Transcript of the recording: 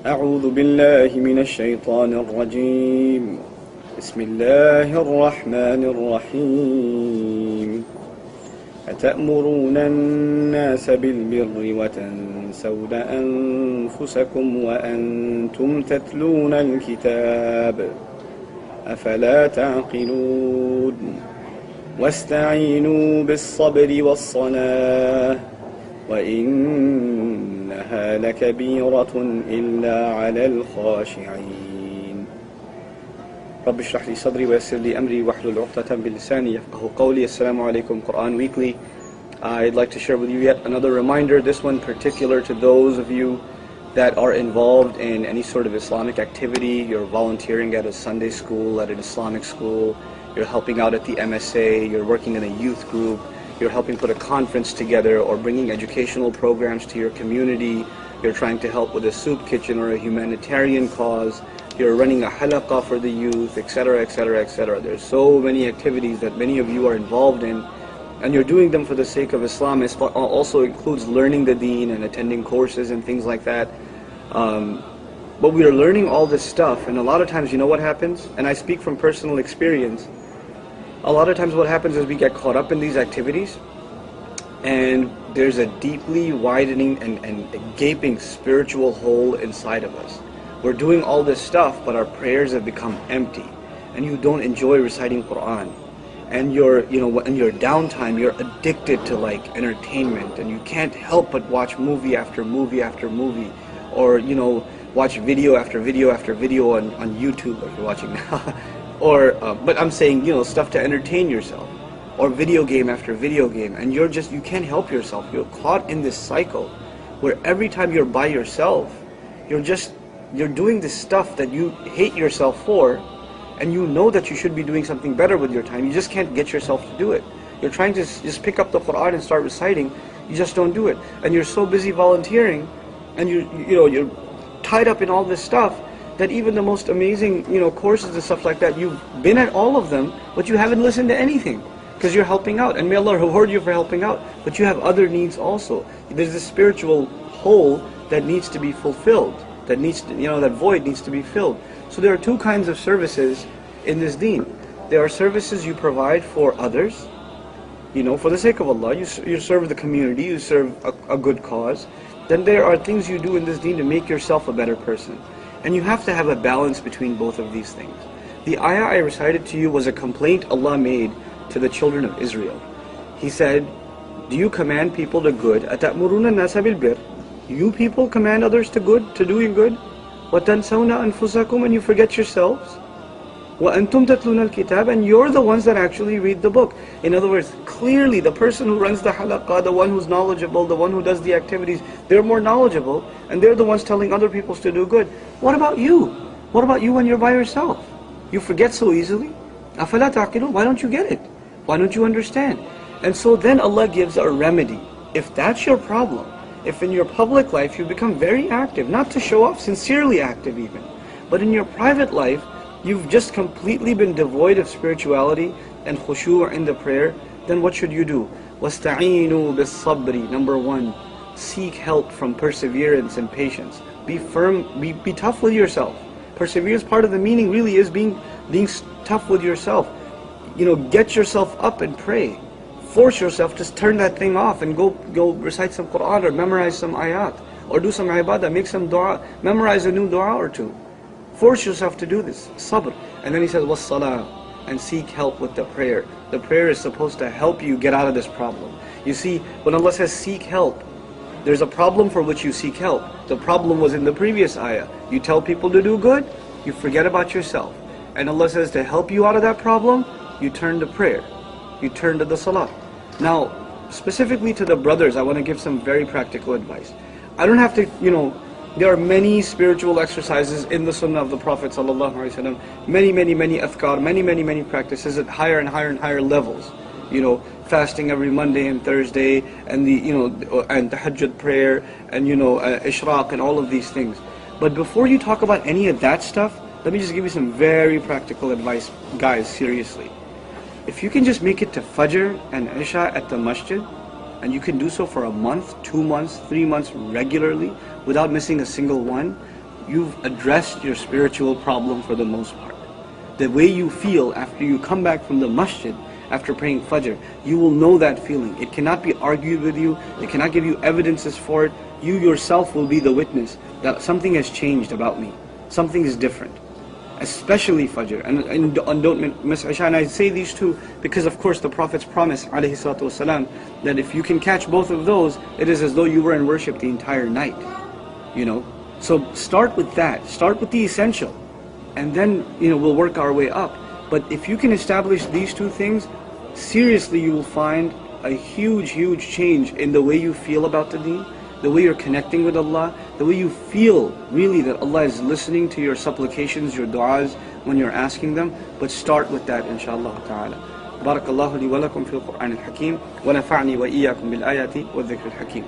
أعوذ بالله من الشيطان الرجيم. بسم الله الرحمن الرحيم. أتأمرون الناس بالبر وتنسون أنفسكم وأنتم تتلون الكتاب أفلا تعقلون واستعينوا بالصبر والصلاة وإنها لكبيرة إلا على الخاشعين. رب اشرح لي صدري ويسر لي أمري واحلل عقدة من لساني يفقهوا قولي. Assalamu alaikum. Quran Weekly. I'd like to share with you yet another reminder, this one particular to those of you that are involved in any sort of Islamic activity. You're volunteering at a Sunday school, at an Islamic school, you're helping out at the MSA, you're working in a youth group, you're helping put a conference together or bringing educational programs to your community, you're trying to help with a soup kitchen or a humanitarian cause, you're running a halaqah for the youth, etc., etc., etc. There's so many activities that many of you are involved in, and you're doing them for the sake of Islam. It also includes learning the deen and attending courses and things like that. But we are learning all this stuff, and a lot of times, you know what happens? And I speak from personal experience. A lot of times what happens is we get caught up in these activities, and there's a deeply widening and gaping spiritual hole inside of us. We're doing all this stuff, but our prayers have become empty, and you don't enjoy reciting Quran. And in your downtime, you're addicted to like entertainment, and you can't help but watch movie after movie after movie, or watch video after video after video on YouTube, like you're watching now. Or, but I'm saying, stuff to entertain yourself, or video game after video game, and you can't help yourself. You're caught in this cycle where every time you're by yourself, you're doing this stuff that you hate yourself for, and you know that you should be doing something better with your time. You just can't get yourself to do it. You're trying to just pick up the Quran and start reciting, you just don't do it. And you're so busy volunteering, and you're tied up in all this stuff, that even the most amazing, courses and stuff like that, you've been at all of them, but you haven't listened to anything, because you're helping out, and may Allah reward you for helping out, but you have other needs also. There's this spiritual hole that needs to be fulfilled, that void needs to be filled. So there are two kinds of services in this deen. There are services you provide for others, for the sake of Allah, you serve the community, you serve a good cause. Then there are things you do in this deen to make yourself a better person. And you have to have a balance between both of these things. The ayah I recited to you was a complaint Allah made to the children of Israel. He said, do you command people to good? أَتَأْمُرُونَ النَّاسَ بِالْبِرِّ. You people command others to good, to doing good. وَتَنْسَوْنَ أَنفُسَكُمْ. And you forget yourselves. وَأَنْتُمْ تَتْلُونَ الْكِتَابَ. And you're the ones that actually read the book. In other words, clearly the person who runs the halaqah, the one who's knowledgeable, the one who does the activities, they're more knowledgeable, and they're the ones telling other people to do good. What about you? What about you when you're by yourself? You forget so easily. أَفَلَا تَعْقِلُونَ. Why don't you get it? Why don't you understand? And so then Allah gives a remedy. If that's your problem, if in your public life you become very active, not to show off, sincerely active even, but in your private life, you've just completely been devoid of spirituality and khushu' in the prayer, then what should you do? وَاسْتَعِينُوا بِالصَّبْرِ. Number one, seek help from perseverance and patience. Be firm, be tough with yourself. Perseverance, part of the meaning really is being tough with yourself. Get yourself up and pray. Force yourself to turn that thing off and go recite some Quran or memorize some ayat, or do some ibadah, make some dua, memorize a new dua or two. Force yourself to do this, sabr. And then he says, was-salah, and seek help with the prayer. The prayer is supposed to help you get out of this problem. You see, when Allah says seek help, there's a problem for which you seek help. The problem was in the previous ayah. You tell people to do good, you forget about yourself. And Allah says to help you out of that problem, you turn to prayer. You turn to the salah. Now, specifically to the brothers, I want to give some very practical advice. I don't have to, there are many spiritual exercises in the sunnah of the Prophet ﷺ, many adhkar, many practices at higher and higher levels. Fasting every Monday and Thursday, and and tahajjud prayer, and ishraq, and all of these things. But before you talk about any of that stuff, let me just give you some very practical advice, guys, seriously. If you can just make it to Fajr and Isha at the masjid, and you can do so for a month, 2 months, 3 months regularly without missing a single one, you've addressed your spiritual problem for the most part. The way you feel after you come back from the masjid, after praying Fajr, you will know that feeling. It cannot be argued with you, it cannot give you evidences for it. You yourself will be the witness that something has changed about me. Something is different. Especially Fajr. And don't miss Isha. And I say these two because of course the Prophet's promise ﷺ, that if you can catch both of those, it is as though you were in worship the entire night. You know? So start with that. Start with the essential. And then, we'll work our way up. But if you can establish these two things, seriously you will find a huge, huge change in the way you feel about the deen, the way you're connecting with Allah, the way you feel really that Allah is listening to your supplications, your du'as when you're asking them. But start with that, inshallah ta'ala. بارك الله لي ولكم في القرآن الحكيم ونفعني وإياكم بالآيات والذكر الحكيم.